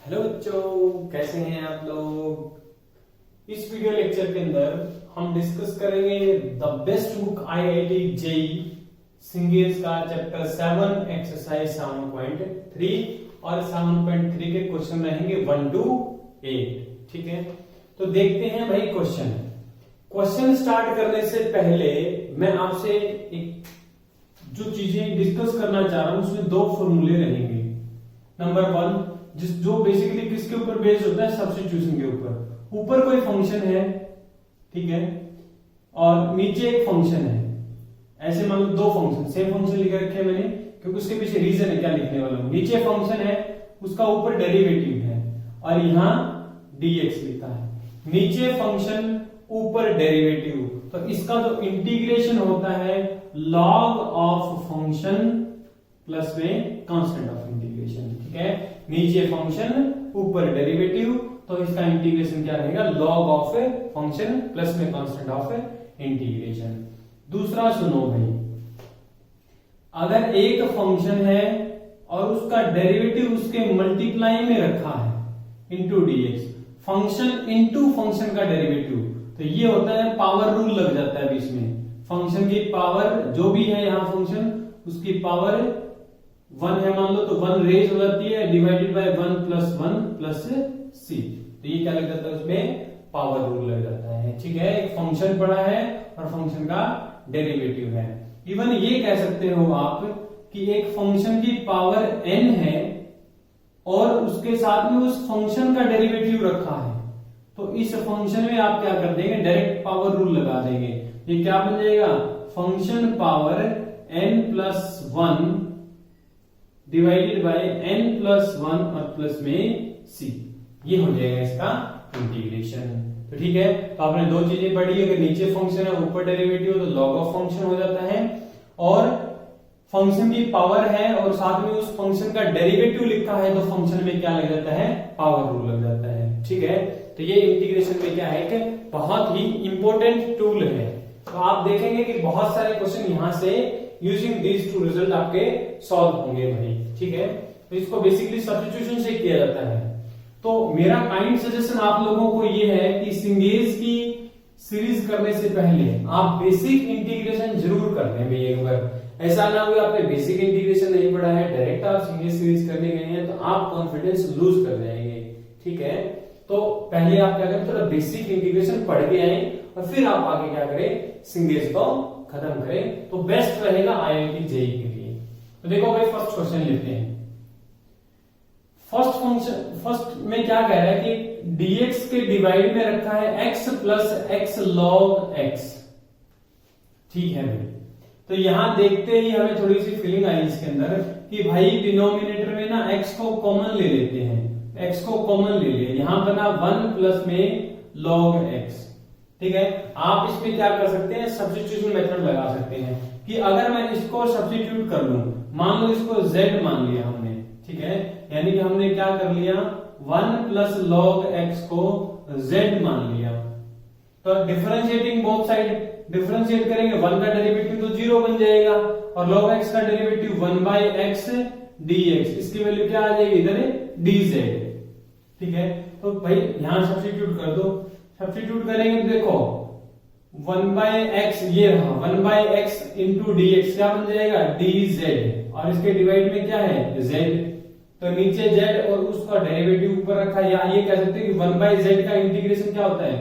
Hello बच्चों, कैसे हैं आप लोग। इस वीडियो लेक्चर के अंदर हम डिस्कस करेंगे the best book IIT JEE Cengage का चैप्टर 7 एक्सरसाइज 7.3 और 7.3 के क्वेश्चन रहेंगे 1 to 8। ठीक है, तो देखते हैं भाई क्वेश्चन स्टार्ट करने से पहले मैं आपसे एक जो चीजें डिस्कस करना चाह रहा हूं उसमें दो फॉर्मूले रहेंगे। नंबर 1 जो बेसिकली किसके ऊपर बेस्ड होता है, सब्स्टिट्यूशन के ऊपर कोई फंक्शन है, ठीक है, और नीचे एक फंक्शन है। ऐसे मान लो दो फंक्शन, सेम फंक्शन लिख रखे हैं मैंने क्योंकि उसके पीछे रीजन है क्या लिखने वाला हूं। नीचे फंक्शन है, उसका ऊपर डेरिवेटिव है और यहां dx लिखा है। नीचे फंक्शन ऊपर डेरिवेटिव, तो इसका जो इंटीग्रेशन होता है log ऑफ फंक्शन प्लस में कांस्टेंट ऑफ इंटीग्रेशन। ठीक है, नीचे फंक्शन ऊपर डेरिवेटिव, तो इसका इंटीग्रेशन क्या रहेगा, log ऑफ फंक्शन प्लस में कांस्टेंट ऑफ इंटीग्रेशन। दूसरा सुनो भाई, अगर एक फंक्शन है और उसका डेरिवेटिव उसके मल्टीप्लाई में रखा है into dx, function into function का डेरिवेटिव, तो ये होता है पावर रूल लग जाता है बीच में। फंक्शन की पावर जो भी है यहां फंक्शन, उसकी पावर 1 है मान लो, तो 1 रेज हो जाती है divided by 1 plus 1 plus c, तो ये क्या लग जाता है, उसमें पावर रूल लग जाता है। ठीक है, एक फंक्शन पड़ा है और फंक्शन का डेरिवेटिव है। इवन ये कह सकते हो आप कि एक फंक्शन की पावर n है और उसके साथ में उस फंक्शन का डेरिवेटिव रखा है, तो इस फंक्शन में आप क्या कर देंगे, डायरेक्ट पावर रूल लगा देंगे। ये क्या बन जाएगा, function power n plus 1 divided by n plus 1 और प्लस में c, ये हो जाएगा इसका इंटीग्रेशन। तो ठीक है, तो आपने दो चीजें पढ़ी, अगर नीचे फंक्शन है ऊपर डेरिवेटिव तो log ऑफ फंक्शन हो जाता है, और फंक्शन की पावर है और साथ में उस फंक्शन का डेरिवेटिव लिखा है तो फंक्शन में क्या लग जाता है, पावर रूल लग जाता है। ठीक है, तो ये इंटीग्रेशन में क्या है कि बहुत ही इंपॉर्टेंट टूल है। तो आप देखेंगे कि बहुत सारे क्वेश्चन यहां से यूजिंग दीज टू रिजल्ट आपके सॉल्व होंगे भाई। ठीक है, तो इसको बेसिकली सब्स्टिट्यूशन से किया जाता है। तो मेरा काइंड सजेशन आप लोगों को ये है कि सिंगेज की सीरीज करने से पहले आप बेसिक इंटीग्रेशन जरूर कर लें भाई एक बार। ऐसा ना हो आपने बेसिक इंटीग्रेशन नहीं पढ़ा है, डायरेक्ट आप सिंगेज सीरीज करने गए हैं तो आप कॉन्फिडेंस लूज कर जाएंगे। ठीक है, तो पहले आप क्या करें, थोड़ा बेसिक इंटीग्रेशन पढ़ के आए और फिर आप आगे क्या करें, सिंगेज को खत्म करें, तो बेस्ट रहेगा आईआईटी जेई के लिए। तो देखो भाई फर्स्ट क्वेश्चन लेते हैं। फर्स्ट में क्या कह रहा है कि dx के डिवाइड में रखा है x plus x log x। ठीक है भाई, तो यहां देखते ही हमें थोड़ी सी फीलिंग आई इसके अंदर कि भाई डिनोमिनेटर में ना x को कॉमन ले लेते हैं, x को कॉमन ले लिया, यहां बना 1 प्लस में log x। ठीक है, आप इसमें क्या कर सकते हैं, सब्स्टिट्यूशन मेथड लगा सकते हैं कि अगर मैं इसको सब्स्टिट्यूट कर लूं, मान लो इसको z मान लिया हमने, ठीक है, यानी कि हमने क्या कर लिया, 1 प्लस log x को z मान लिया, तो डिफरेंशिएटिंग बोथ साइड, डिफरेंशिएट करेंगे 1 का डेरिवेटिव तो 0 बन जाएगा और log x का डेरिवेटिव 1 बाय x dx, इसकी वैल्यू क्या आ जाएगी इधर dz। ठीक है, तो भाई यहां सब्स्टिट्यूट कर दो, सब्स्टिट्यूट करेंगे तो देखो 1 बाय x ये रहा, 1 बाय x इंटू dx क्या बन जाएगा, dz, और इसके डिवाइड में क्या है z, तो नीचे z और उसका डेरिवेटिव ऊपर रखा है, या ये कह सकते हैं कि 1 बाय z का इंटीग्रेशन क्या होता है,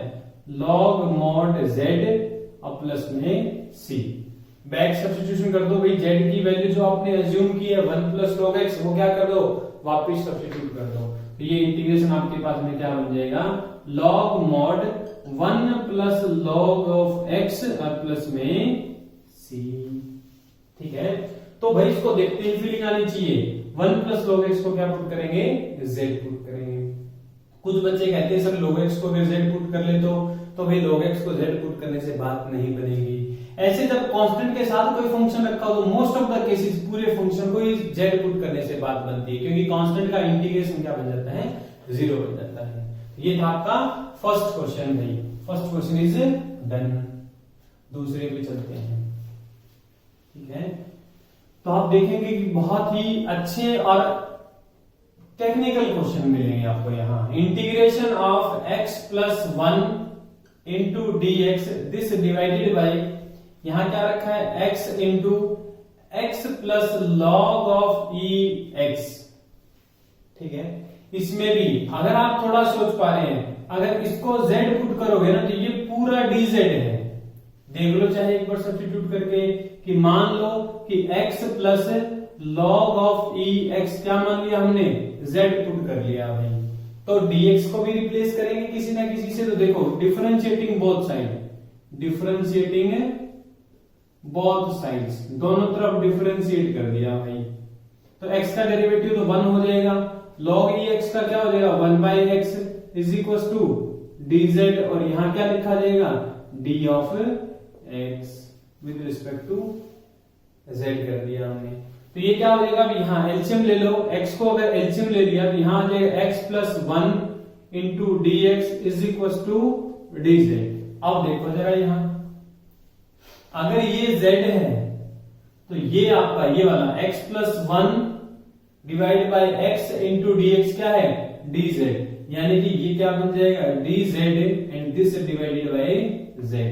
log mod z और प्लस में c। बैक सब्स्टिट्यूशन कर दो भाई, z की वैल्यू जो आपने अज्यूम की है 1 प्लस log x, वो क्या कर दो, वापस सब्स्टिट्यूट कर दो, तो ये इंटीग्रेशन आपके पास में क्या बन जाएगा, log mod 1 plus log of x और प्लस में c। ठीक है, तो भाई इसको देखते ही फीलिंग आनी चाहिए, 1 प्लस log x को क्या पुट करेंगे, z पुट करेंगे। कुछ बच्चे कहते हैं सर log x को अगर z पुट कर ले तो भाई log x को z पुट करने से बात नहीं बनेगी। ऐसे जब कांस्टेंट के साथ कोई फंक्शन रखा हो तो मोस्ट ऑफ द केसेस पूरे फंक्शन को ही z पुट करने से बात बनती है, क्योंकि कांस्टेंट का इंटीग्रेशन क्या बन जाता है, 0 बन जाता है। ये था आपका फर्स्ट क्वेश्चन भाई, फर्स्ट क्वेश्चन इज डन। दूसरे पे चलते हैं। ठीक है, तो आप देखेंगे कि बहुत ही अच्छे और टेक्निकल क्वेश्चन मिलेंगे आपको यहाँ। Integration of x plus 1 into d x this divided by, यहाँ क्या रखा है x into x plus log of e x. ठीक है, इसमें भी अगर आप थोड़ा सोच पा रहे हैं, अगर इसको z पुट करोगे ना तो ये पूरा dz है। देख लो चाहे एक बार सब्स्टिट्यूट करके कि मान लो कि x plus log of e x क्या मान लिया हमने, z पुट कर लिया भाई, तो dx को भी रिप्लेस करेंगे किसी ना किसी से। तो देखो differentiating both side, differentiating both sides, दोनों तरफ डिफरेंशिएट कर दिया भाई। तो x का डेरिवेटिव तो 1 हो जाएगा, log ई एक्स का क्या हो जाएगा 1 by x is equal to dz, और यहां क्या लिखा जाएगा d of x with respect to z कर दिया हमने। तो ये क्या हो जाएगा, अब यहाँ एलसीएम ले लो, x को अगर एलसीएम ले लिया तो यहां आ जाएगा x plus 1 into d x is equal to dz। अब देखो जरा यहाँ, अगर ये z है तो ये आपका ये वाला x plus 1 divide by x into d x क्या है dz, यानी कि ये क्या बन जाएगा dz and this divided by z।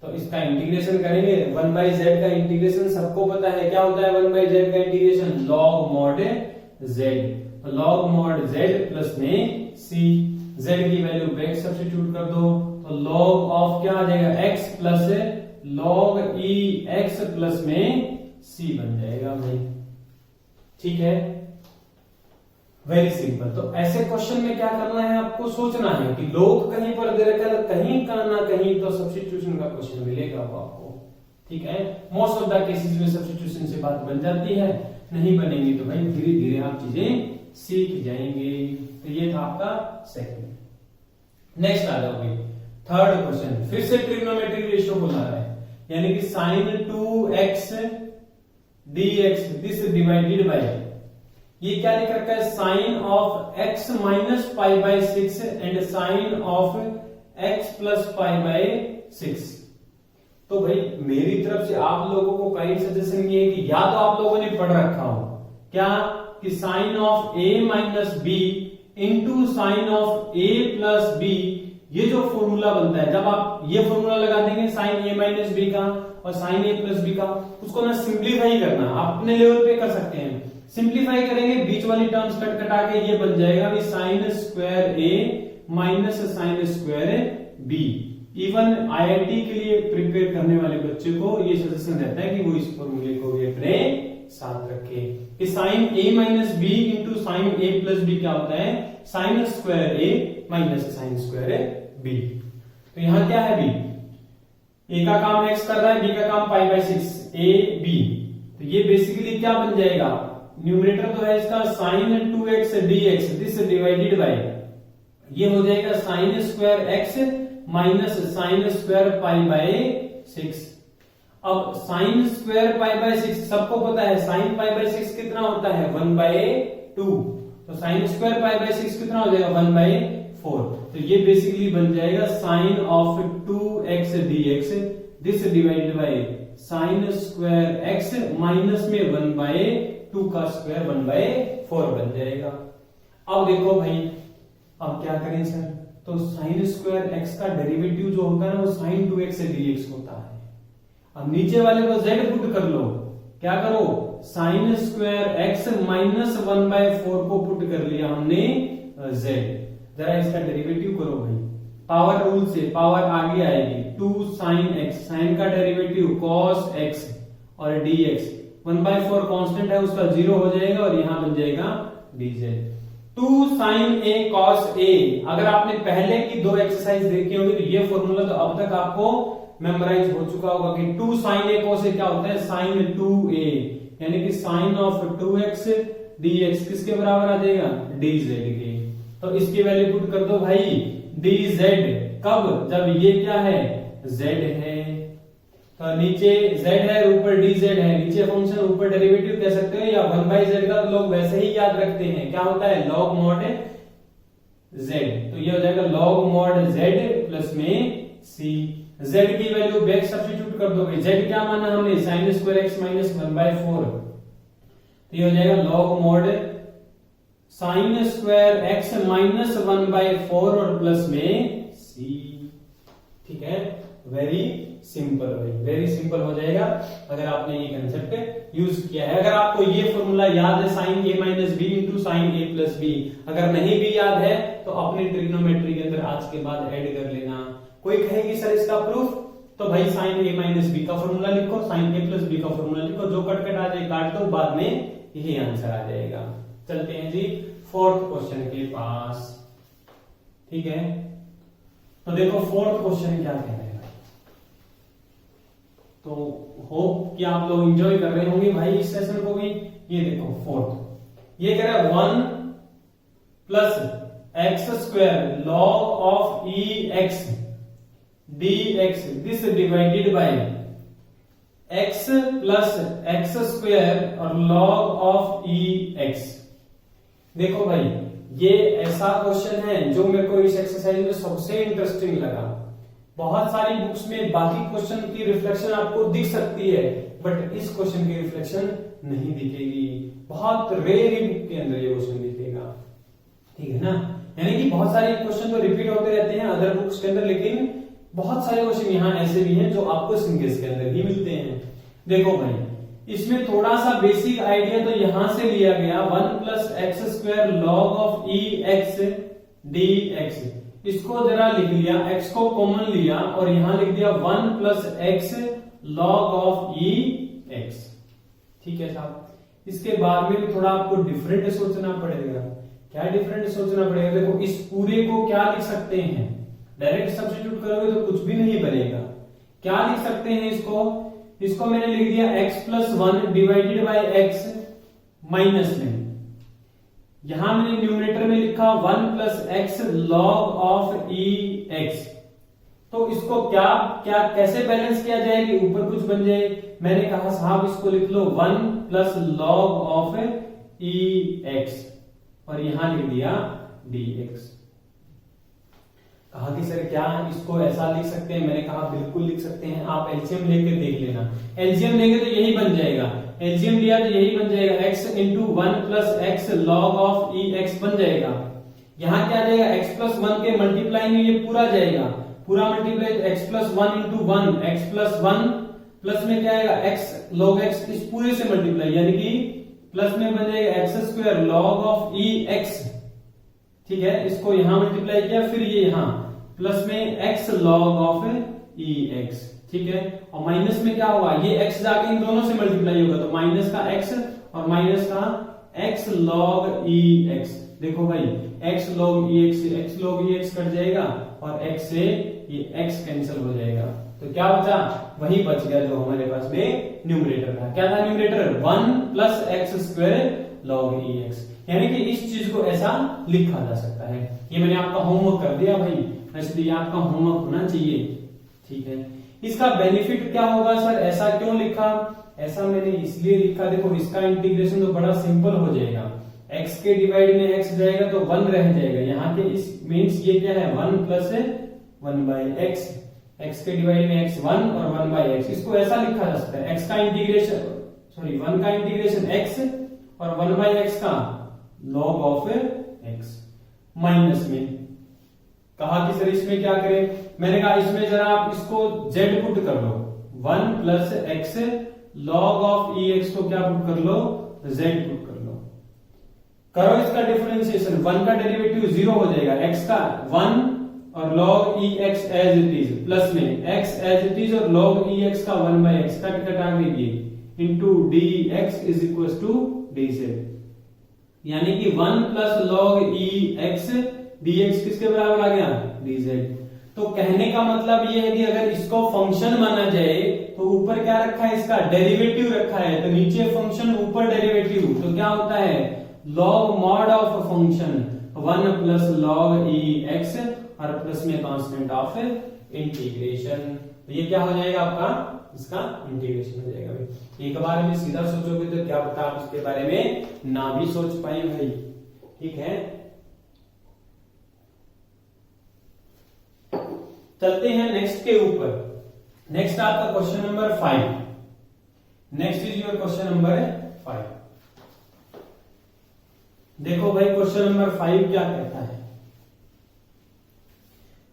तो इसका इंटीग्रेशन करेंगे, 1 बाई z का इंटीग्रेशन सबको पता है क्या होता है, 1 बाई z का इंटीग्रेशन log mod z, तो log mod z प्लस में c, z की वैल्यू बैक सब्स्टिट्यूट कर दो तो log ऑफ क्या आ जाएगा x plus log e x plus में c बन जाएगा भाई। ठीक है, वेरी सिंपल। तो ऐसे क्वेश्चन में क्या करना है, आपको सोचना है कि लोग कहीं पर दे रखा है, कहीं का ना कहीं तो सब्स्टिट्यूशन का क्वेश्चन मिलेगा वो आपको। ठीक है, मोस्ट ऑफ द केसेस में सब्स्टिट्यूशन से बात बन जाती है, नहीं बनेगी तो भाई धीरे धीरे आप चीजें सीख जाएंगे। तो ये था आपका सेकंड। नेक्स्ट आ जाओगे थर्ड क्वेश्चन, फिर से ट्रिग्नोमेट्रिक रेशियो बोला है, यानी कि sine 2x dx this divided by, ये क्या लिख रखा है sine of x minus pi by 6 and sine of x plus pi by 6। तो भाई मेरी तरफ से आप लोगों को कई सजेशन ये है कि या तो आप लोगों ने पढ़ रखा हो क्या कि sine of a minus b into sine of a plus b, ये जो फॉर्मूला बनता है, जब आप ये फॉर्मूला लगा देंगे साइन a माइनस बी का और साइन a प्लस बी का, उसको ना सिंप्लीफाई करना, आप अपने लेवल पे कर सकते हैं। सिंप्लीफाई करेंगे, बीच वाली टर्म्स कट कटा के ये बन जाएगा भी sine square a minus sine square b. Even IIT के लिए प्रिपेयर करने वाले बच्चे को ये सजेशन रहता है कि वो इस फॉर्मूले को भी अपने साथ रखे कि sine a minus b into sine a plus b क्या होता है sine square a minus sine square b. तो यहां क्या है, बी ए का काम x कर रहा है, बी का काम पाई बाय 6 a b। तो ये बेसिकली क्या बन जाएगा, न्यूमरेटर तो है इसका sine 2x dx this divided by, ये हो जाएगा sine square x minus sine square pi by 6। अब साइन स्क्वायर पाई बाय 6 सबको पता है, साइन पाई बाय 6 कितना होता है 1/2, तो साइन स्क्वायर पाई बाय 6 कितना हो जाएगा 1/4। तो ये बेसिकली बन जाएगा sine of 2x dx this divided by sine square x minus में 1/2 का स्क्वायर 1/4 बन जाएगा। अब देखो भाई, अब क्या करें सर, तो साइन स्क्वायर x का डेरिवेटिव जो होता है ना वो साइन 2x dx होता है। अब नीचे वाले को z पुट कर लो, क्या करो साइन स्क्वायर x माइनस 1/4 को पुट कर लिया हमने z। जरा इसका डेरिवेटिव करो भाई, पावर रूल से पावर आगे आएगी, 2 साइन x, साइन का डेरिवेटिव cos x और dx, 1/4 कांस्टेंट है उसका 0 हो जाएगा और यहां बन जाएगा dz। 2 sine a cos a, अगर आपने पहले की 2 एक्सरसाइज देखी होगी तो ये फॉर्मूला तो अब तक आपको मेमोराइज हो चुका होगा कि 2 साइन a cos a क्या होता है साइन 2a, यानी कि साइन ऑफ 2x dx किसके बराबर आ जाएगा dz के। तो इसकी वैल्यू पुट कर दो भाई dz, कब, जब ये क्या है z है, तो नीचे z है ऊपर dz है, नीचे फंक्शन ऊपर डेरिवेटिव कह सकते हो या 1/z का तो लोग वैसे ही याद रखते हैं, क्या होता है log mod z। तो ये हो जाएगा log mod z प्लस में c, z की वैल्यू बैक सब्स्टिट्यूट कर दोगे, z क्या माना हमने साइन स्क्वायर x माइनस 1/4, तो ये हो जाएगा log mod sine square x minus 1/4 और प्लस में सी। ठीक है, वेरी सिंपल भाई, वेरी सिंपल हो जाएगा अगर आपने ये कंसेप्ट यूज किया है। अगर आपको ये फॉर्मूला याद है साइन ए माइनस बी इंटू साइन ए प्लस बी, अगर नहीं भी याद है तो अपने ट्रिग्नोमेट्री के अंदर आज के बाद ऐड कर लेना। कोई कहेगी सर इसका प्रूफ, तो भाई साइन ए माइनस बी का फॉर्मूला लिखो, साइन ए प्लस बी का फॉर्मूला लिखो, जो कट कट आ जाए काट दो, बाद में यही आंसर आ जाएगा। चलते हैं जी फोर्थ क्वेश्चन के पास। ठीक है, तो देखो फोर्थ क्वेश्चन क्या कह रहे हैं। तो होप कि आप लोग एंजॉय कर रहे होंगे भाई इस सेशन को भी। ये देखो फोर्थ, ये कह रहा है 1 plus x square log of e x D x this divided bye x plus x square और लॉग ऑफ ई एक्स। देखो भाई ये ऐसा क्वेश्चन है जो मेरे को इस एक्सरसाइज में सबसे इंटरेस्टिंग लगा। बहुत सारी बुक्स में बाकी क्वेश्चन की रिफ्लेक्शन आपको दिख सकती है, बट इस क्वेश्चन की रिफ्लेक्शन नहीं दिखेगी। बहुत रेयर ही बुक के अंदर ये क्वेश्चन दिखेगा। ठीक है ना, यानी कि बहुत सारे क्वेश्चन तो रिपीट होते रहते हैं अदर बुक्स के अंदर, लेकिन बहुत सारे क्वेश्चन यहाँ ऐसे भी हैं जो आपको सिंगल्स के अंदर ही मिलते हैं। देखो भाई इसमें थोड़ा सा बेसिक आइडिया तो यहां से लिया गया, 1 plus x square log of e x D x, इसको जरा लिख लिया, x को कॉमन लिया और यहां लिख दिया 1 plus x log of e x. ठीक है साहब, इसके बाद में भी थोड़ा आपको डिफरेंट सोचना पड़ेगा। क्या डिफरेंट सोचना पड़ेगा? देखो इस पूरे को क्या लिख सकते हैं, डायरेक्ट सब्स्टिट्यूट करोगे तो कुछ भी नहीं बनेगा। क्या लिख सकते हैं इसको मैंने लिख दिया x plus 1 divided by x minus में, यहां मैंने न्यूमरेटर में लिखा 1 plus x log of e x. तो इसको क्या क्या कैसे बैलेंस किया जाए कि ऊपर कुछ बन जाए? मैंने कहा साहब इसको लिख लो 1 plus log of e x और यहां लिख दिया डी एक्स। कहा कि सर क्या इसको ऐसा लिख सकते हैं? मैंने कहा बिल्कुल लिख सकते हैं, आप एलसीएम लेके देख लेना। एलसीएम लेंगे तो यही बन जाएगा, एलसीएम लिया तो यही बन जाएगा, x into 1 plus x log of e x बन जाएगा। यहां क्या जाएगा, x प्लस 1 के मल्टीप्लाई में ये पूरा जाएगा, पूरा multiply x plus 1 into 1, x plus 1 plus में क्या आएगा x लॉग x, इस पूरे से मल्टीप्लाई यानी कि प्लस में बन जाएगा x square log of e x. ठीक है, इसको यहां मल्टीप्लाई किया, फिर ये यहां प्लस में x log of e x. ठीक है, और माइनस में क्या होगा, ये x जाके इन दोनों से मल्टीप्लाई होगा तो माइनस का x और माइनस का x लॉग ई एक्स। देखो भाई x लॉग ई एक्स से x log e x cut जाएगा और x से ये x कैंसिल हो जाएगा, तो क्या बचा, वही बच गया जो हमारे पास में न्यूमरेटर था। क्या था numerator, 1 plus x square log e x. यानी कि इस चीज को ऐसा लिखा जा सकता है। ये मैंने आपका होमवर्क कर दिया भाई, इसलिए आपका होमवर्क होना चाहिए। ठीक है, इसका बेनिफिट क्या होगा सर, ऐसा क्यों लिखा? ऐसा मैंने इसलिए लिखा, देखो इसका इंटीग्रेशन तो बड़ा सिंपल हो जाएगा, x के डिवाइड में x जाएगा तो 1 रह जाएगा, यहाँ के इस मीन्स ये क्या है 1 प्लस 1 बाई एक्स, x के डिवाइड में x 1 और 1 बाई एक्स। इसको ऐसा लिखा जा सकता है, x का इंटीग्रेशन सॉरी 1 का इंटीग्रेशन x और 1 बाई एक्स का लॉग ऑफ x माइनस में। कहा कि सर इसमें क्या करें? मैंने कहा इसमें जरा आप इसको z पुट कर लो, 1 plus x log of e x को क्या पुट कर लो, z पुट कर लो। करो इसका डिफरेंशिएशन, 1 का डेरिवेटिव 0 हो जाएगा, x का 1 और log e x as it is, plus में x एज इट इज और log ई एक्स का 1 बाई एक्स का टिकट आ गई into d x is equal to d z, यानी कि 1 plus log e x dx किसके बराबर आ गया, dz। तो कहने का मतलब ये है कि अगर इसको फंक्शन माना जाए तो ऊपर क्या रखा है, इसका डेरिवेटिव रखा है, तो नीचे फंक्शन ऊपर डेरिवेटिव, तो क्या होता है log mod of function 1 plus log e x और प्लस में कांस्टेंट ऑफ इंटीग्रेशन। तो ये क्या हो जाएगा आपका, इसका इंटीग्रेशन हो जाएगा भाई। एक बार में सीधा सोचोगे तो क्या पता आप इसके बारे में ना भी सोच पाए भाई। ठीक है, चलते हैं नेक्स्ट के ऊपर। नेक्स्ट आपका question number 5। Next is your question number 5। देखो भाई क्वेश्चन नंबर 5 क्या कहता है।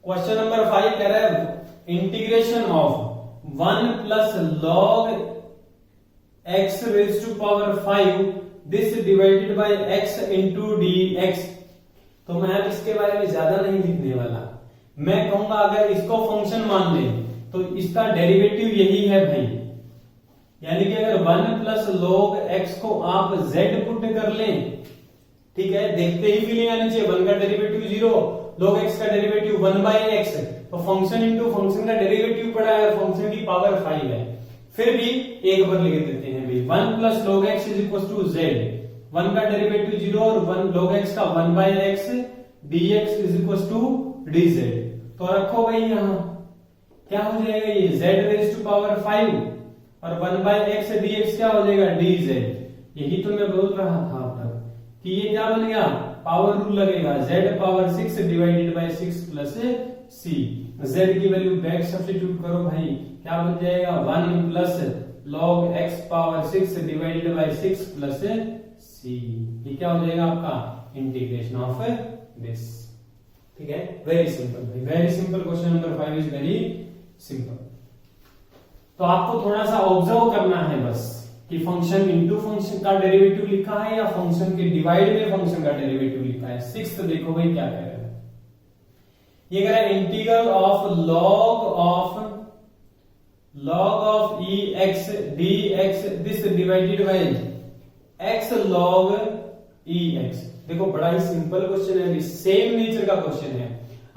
क्वेश्चन नंबर 5 कह रहा है integration of 1 plus log x raise to power 5 this divided by x into d x. तो मैं अब इसके बारे में ज्यादा नहीं लिखने वाला, मैं कहूंगा अगर इसको फंक्शन मान ले तो इसका डेरिवेटिव यही है भाई, यानी कि अगर 1 प्लस लॉग x को आप z पुट कर लें, ठीक है, देखते ही फीलिंग आनी चाहिए, 1 का डेरिवेटिव 0, log x का डेरिवेटिव 1 बाय x, तो फंक्शन इंटू फंक्शन का डेरिवेटिव पड़ा है, फंक्शन की पावर 5 है, फिर भी एक बार लिख देते हैं भाई 1 plus log x is equal to z, 1 का डेरिवेटिव 0 और 1 log x का 1 by x dx is equal to dz। तो रखो भाई यहां क्या हो जाएगा, ये z रेज टू पावर 5 और 1 बाय x dx क्या हो जाएगा dz। यही तो मैं बोल रहा था अब तक कि ये क्या बन गया, पावर रूल लगेगा, z power 6 divided by 6 plus c, z की वैल्यू बैक सब्स्टिट्यूट करो भाई, क्या बन जाएगा 1 plus log x power 6 divided by 6 plus c। ये क्या हो जाएगा आपका इंटीग्रेशन ऑफ दिस। ठीक है, वेरी सिंपल भाई, very simple. Question number 5 is very simple. तो आपको थोड़ा सा ऑब्जर्व करना है बस कि फंक्शन इंटू फंक्शन का डेरिवेटिव लिखा है या फंक्शन के डिवाइड में फंक्शन का डेरिवेटिव लिखा है। 6 देखो भाई क्या कह रहा है, ये कह रहा है integral of log of e x dx this divided by x log e x। देखो बड़ा ही सिंपल क्वेश्चन है, सेम नेचर का क्वेश्चन है।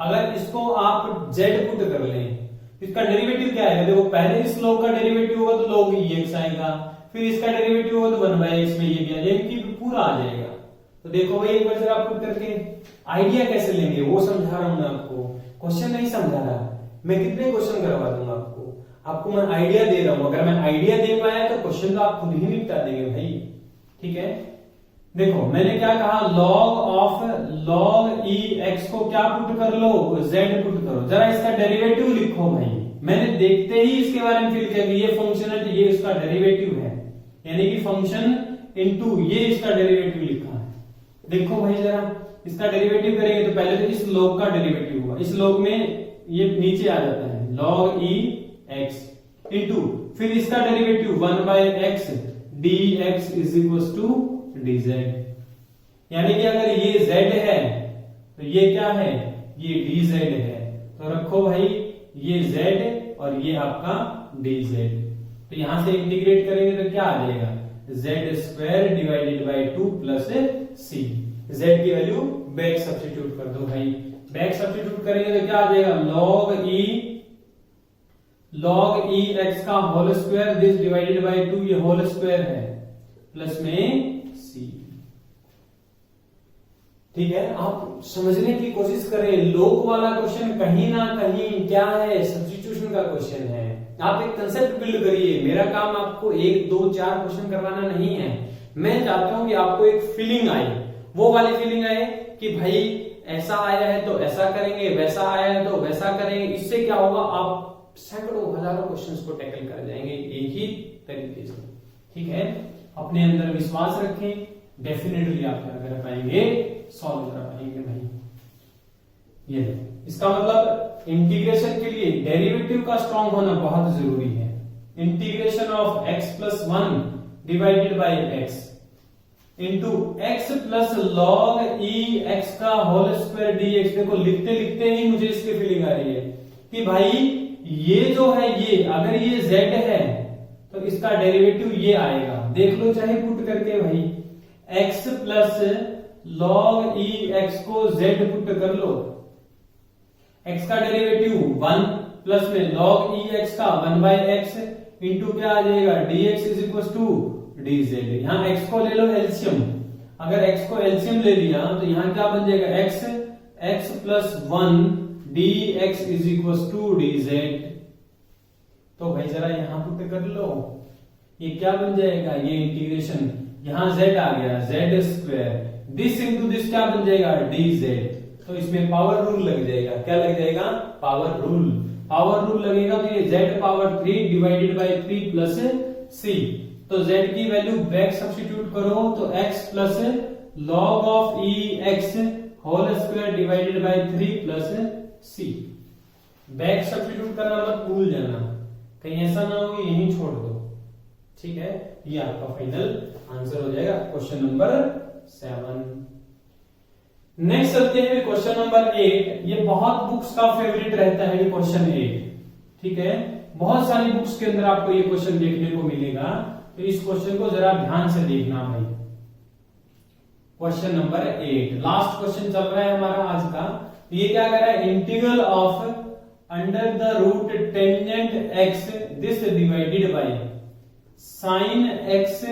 अगर इसको आप z पुट कर लें, इसका डेरिवेटिव क्या आएगा, देखो पहले इस log का डेरिवेटिव होगा तो log e x आएगा, फिर इसका डेरिवेटिव होगा तो 1 बाय x में ये भी आ जाएगा, कि पूरा आ जाएगा। तो देखो भाई एक बार जरा पुट करके आइडिया कैसे लेंगे वो समझा रहा हूं मैं आपको, क्वेश्चन नहीं समझा रहा, मैं कितने क्वेश्चन करवा दूंगा आपको मैं आइडिया दे रहा हूं। अगर मैं आइडिया दे पाया तो क्वेश्चन तो आप खुद ही निपटा देंगे भाई। ठीक है, देखो मैंने क्या कहा, log e x को क्या पुट कर लो, z पुट करो, जरा इसका डेरिवेटिव लिखो भाई। मैंने देखते ही इसके बारे में फील किया कि ये फंक्शन है तो ये इसका डेरिवेटिव है, यानी कि फंक्शन इनटू ये इसका डेरिवेटिव लिखा है। देखो भाई जरा इसका डेरिवेटिव करेंगे तो पहले तो इस log का डेरिवेटिव हुआ, इस log में ये नीचे आ जाता है log e x इंटू फिर इसका derivative 1 by x dx is equal to dz। यानी कि अगर ये z है तो ये क्या है, ये dz है। तो रखो भाई ये z और ये आपका dz, तो यहां से इंटीग्रेट करेंगे तो क्या आ जाएगा, z square divided by 2 plus c। z की वैल्यू बैक सब्स्टिट्यूट कर दो भाई, बैक सब्स्टिट्यूट करेंगे तो क्या आ जाएगा log e x का whole square this divided by 2, ये होल स्क्वायर है, प्लस में c। ठीक है, आप समझने की कोशिश करें, log वाला क्वेश्चन कहीं ना कहीं क्या है, सब्स्टिट्यूशन का क्वेश्चन है। आप एक कंसेप्ट बिल्ड करिए, मेरा काम आपको 1 2 4 क्वेश्चन करवाना नहीं है। मैं चाहता हूं कि आपको एक फीलिंग आए, वो वाली फीलिंग आए कि भाई ऐसा आया है तो ऐसा करेंगे, वैसा आया है तो वैसा करेंगे। इससे क्या होगा, आप सैकड़ों हजारों क्वेश्चंस को टैकल कर जाएंगे एक ही तरीके से। ठीक है, अपने अंदर विश्वास रखें, डेफिनेटली आप क्या कर पाएंगे, सॉल्व कर पाएंगे भाई। ये इसका मतलब इंटीग्रेशन के लिए डेरिवेटिव का स्ट्रॉन्ग होना बहुत जरूरी है। Integration of x plus 1 divided by x into x plus log e x का होल स्क्वायर dx। देखो लिखते लिखते ही मुझे इसकी फीलिंग आ रही है कि भाई ये जो है, ये अगर ये z है तो इसका डेरिवेटिव ये आएगा, देख लो चाहे पुट करके भाई, x plus log e x को z पुट कर लो, x का डेरिवेटिव 1 प्लस में log e x का 1 बाय x इंटू क्या आ जाएगा dx is equal to dz। यहां x को ले लो एलसीएम, अगर x को एलसीएम ले लिया तो यहां क्या बन जाएगा, x plus 1 dx is equal to dz। तो भाई जरा यहां पुट कर लो, ये क्या बन जाएगा, ये इंटीग्रेशन, यहां z आ गया z square, this into this क्या बन जाएगा dz। तो इसमें पावर रूल लग जाएगा, क्या लग जाएगा, पावर रूल। पावर रूल लगेगा तो ये z power 3 divided by 3 plus c। तो z की वैल्यू बैक सब्स्टिट्यूट करो तो x plus log of e x whole square divided by 3 plus c. Back substitute करना मत भूल जाना, कहीं ऐसा ना हो कि यहीं छोड़ दो। ठीक है, ये आपका फाइनल आंसर हो जाएगा क्वेश्चन नंबर 7। नेक्स्ट चलते हैं क्वेश्चन नंबर 8। ये बहुत बुक्स का फेवरेट रहता है ये क्वेश्चन 8। ठीक है, बहुत सारी बुक्स के अंदर आपको ये क्वेश्चन देखने को मिलेगा, तो इस क्वेश्चन को जरा ध्यान से देखना भाई। क्वेश्चन नंबर 8 लास्ट क्वेश्चन चल रहा है हमारा आज का। ये क्या कर रहा है, integral of under the root tangent x this divided by sine x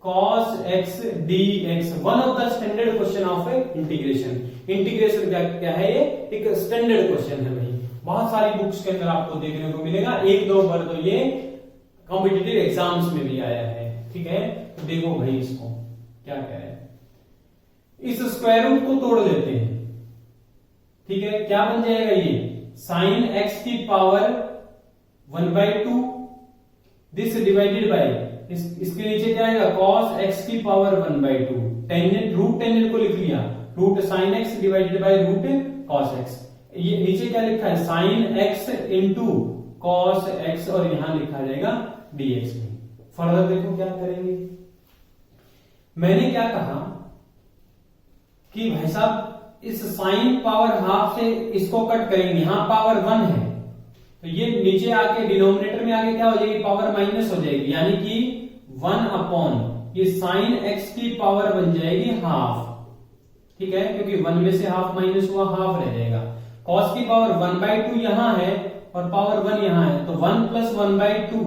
cos x dx, one of the standard question of integration. Integration क्या है, ये एक स्टैंडर्ड क्वेश्चन है भाई, बहुत सारी बुक्स के अंदर आपको देखने को मिलेगा, एक दो बार तो ये कॉम्पिटिटिव एग्जाम्स में भी आया है। ठीक है, तो देखो भाई इसको क्या कह रहे हैं, इस स्क्वायर रूट को तोड़ लेते हैं। ठीक है, क्या बन जाएगा ये साइन एक्स की पावर 1/2 दिस डिवाइडेड बाय इसके नीचे क्या आएगा cos x की पावर 1/2, टेंजेंट रूट टेंजेंट को लिख लिया root sine x divided by root cos x। ये नीचे क्या लिखा है sine x into cos x और यहां लिखा जाएगा dx में। फर्दर देखो क्या करेंगे, मैंने क्या कहा कि भाई साहब इस साइन पावर हाफ से इसको कट करेंगे, यहां पावर 1 है तो ये नीचे आके डिनोमिनेटर में आके क्या हो जाएगी पावर माइनस हो जाएगी, यानी कि 1 अपॉन ये साइन एक्स की पावर बन जाएगी हाफ। ठीक है, क्योंकि 1 में से हाफ माइनस हुआ, हाफ रह जाएगा। कॉस की पावर 1/2 यहां है और पावर 1 यहां है, तो 1 प्लस 1/2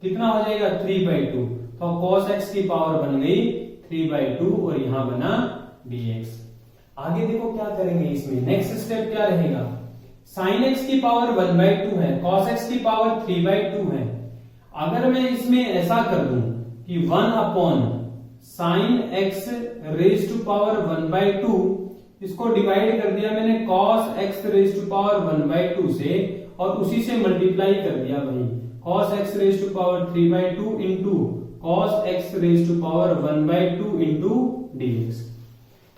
कितना हो जाएगा 3/2, तो cos x की पावर बन गई 3/2 और यहां बना dx। आगे देखो क्या करेंगे इसमें, नेक्स्ट स्टेप क्या रहेगा, साइन एक्स की पावर 1/2 है, cos x की पावर 3/2 है। अगर मैं इसमें ऐसा कर दूं कि 1 upon sine x raise to power 1/2, इसको डिवाइड कर दिया मैंने cos x raise to power 1/2 से और उसी से मल्टीप्लाई कर दिया भाई cos x raise to power 3/2 into cos x raise to power 1/2 into dx।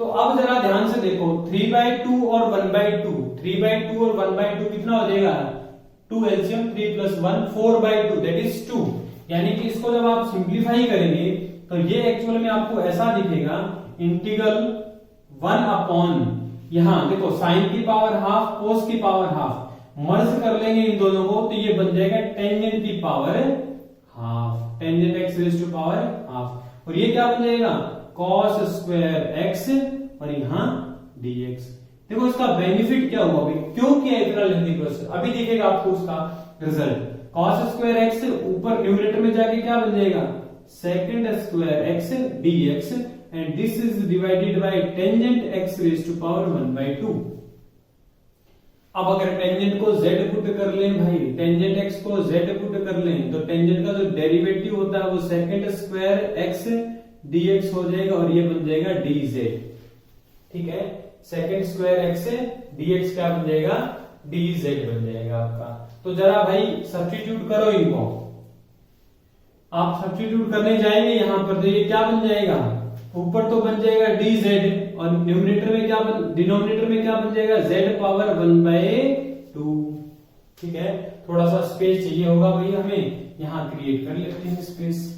तो अब जरा ध्यान से देखो 3/2 और 1/2, 3/2 और 1/2 कितना हो जाएगा 2 एलसीएम 3 प्लस 1 4/2 दैट इज 2। यानी कि इसको जब आप सिंप्लीफाई करेंगे तो ये एक्चुअल में आपको ऐसा दिखेगा इंटीग्रल 1 अपॉन यहां देखो साइन की पावर हाफ कोस की पावर हाफ मर्ज कर लेंगे इन दोनों को तो ये बन जाएगा टेंजेंट की power half, tangent x raise to power half, और ये क्या बन जाएगा cos स्क्वायर एक्स और यहां dx। देखो इसका बेनिफिट क्या हुआ भाई, क्यों किया इतना लेंथी प्रोसेस, अभी दिखेगा आपको उसका रिजल्ट। cos स्क्वायर एक्स ऊपर न्यूमरेटर में जाके क्या बन जाएगा second square x dx and this is divided by tangent x raise to power 1/2। अब अगर टेंजेंट को z पुट कर लें भाई, टेंजेंट x को z पुट कर लें तो टेंजेंट का जो डेरिवेटिव होता है वो सेकंड स्क्वायर x dx हो जाएगा और ये बन जाएगा dz। ठीक है, सेकंड स्क्वायर x dx क्या बन जाएगा dz बन जाएगा आपका। तो जरा भाई सब्स्टिट्यूट करो इनको, आप सब्स्टिट्यूट करने जाएंगे यहां पर तो ये क्या बन जाएगा ऊपर तो बन जाएगा dz और न्यूमरेटर में क्या डिनोमिनेटर में क्या बन जाएगा z पावर 1/2। ठीक है, थोड़ा सा स्पेस चाहिए होगा भाई हमें, यहां क्रिएट कर लेते हैं स्पेस।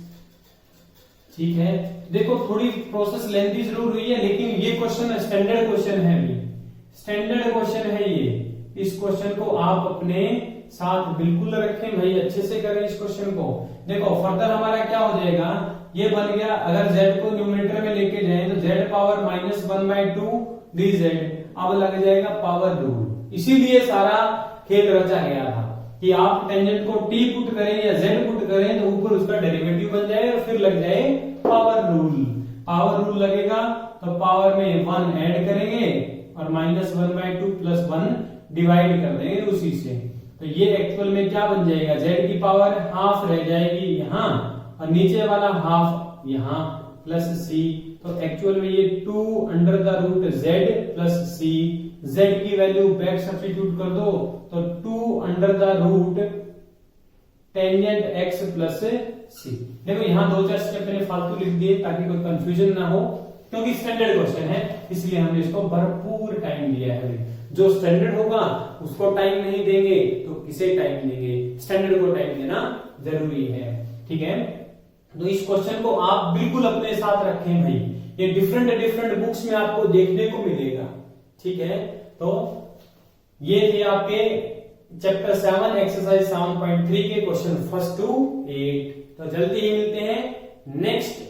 ठीक है, देखो थोड़ी प्रोसेस लेंथी जरूर हुई है लेकिन ये क्वेश्चन स्टैंडर्ड क्वेश्चन है भाई, स्टैंडर्ड क्वेश्चन है ये। इस क्वेश्चन को आप अपने साथ बिल्कुल रखें भाई, अच्छे से करें इस क्वेश्चन को। देखो फर्दर हमारा क्या हो जाएगा, ये बन गया अगर z को न्यूमरेटर में लेके जाएं तो z पावर -1/2 dz, अब लग जाएगा पावर रूल। इसीलिए सारा खेल रचा गया था कि आप टेंजेंट को t पुट करें या z पुट करें तो ऊपर उसका डेरिवेटिव बन जाए और फिर लग जाए पावर रूल। पावर रूल लगेगा तो पावर में 1 ऐड करेंगे और -1/2 प्लस 1 डिवाइड कर देंगे उसी से, तो ये एक्चुअल में क्या बन जाएगा z की पावर हाफ रह जाएगी यहां और नीचे वाला हाफ यहां प्लस c, तो एक्चुअल में ये 2 under the root z plus c, z की वैल्यू बैक सब्स्टिट्यूट कर दो तो 2 under the root tangent x plus c। देखो यहां 2-4 स्टेप मैंने फालतू लिख दिए ताकि कोई कंफ्यूजन ना हो। क्योंकि स्टैंडर्ड क्वेश्चन है इसलिए हमने इसको भरपूर टाइम दिया है भाई। जो स्टैंडर्ड होगा उसको टाइम नहीं देंगे तो किसे टाइम देंगे, स्टैंडर्ड को टाइम देना जरूरी है। ठीक है, तो इस क्वेश्चन को आप बिल्कुल अपने साथ रखें भाई, ये डिफरेंट बुक्स में आपको देखने को मिलेगा। ठीक है, तो ये थे आपके चैप्टर 7 एक्सरसाइज 7.3 के क्वेश्चन फर्स्ट टू 8। तो जल्दी ही मिलते हैं नेक्स्ट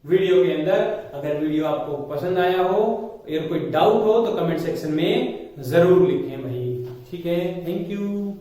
वीडियो के अंदर। अगर वीडियो आपको पसंद आया हो या कोई डाउट हो तो कमेंट सेक्शन में जरूर लिखें भाई। ठीक है, थैंक यू।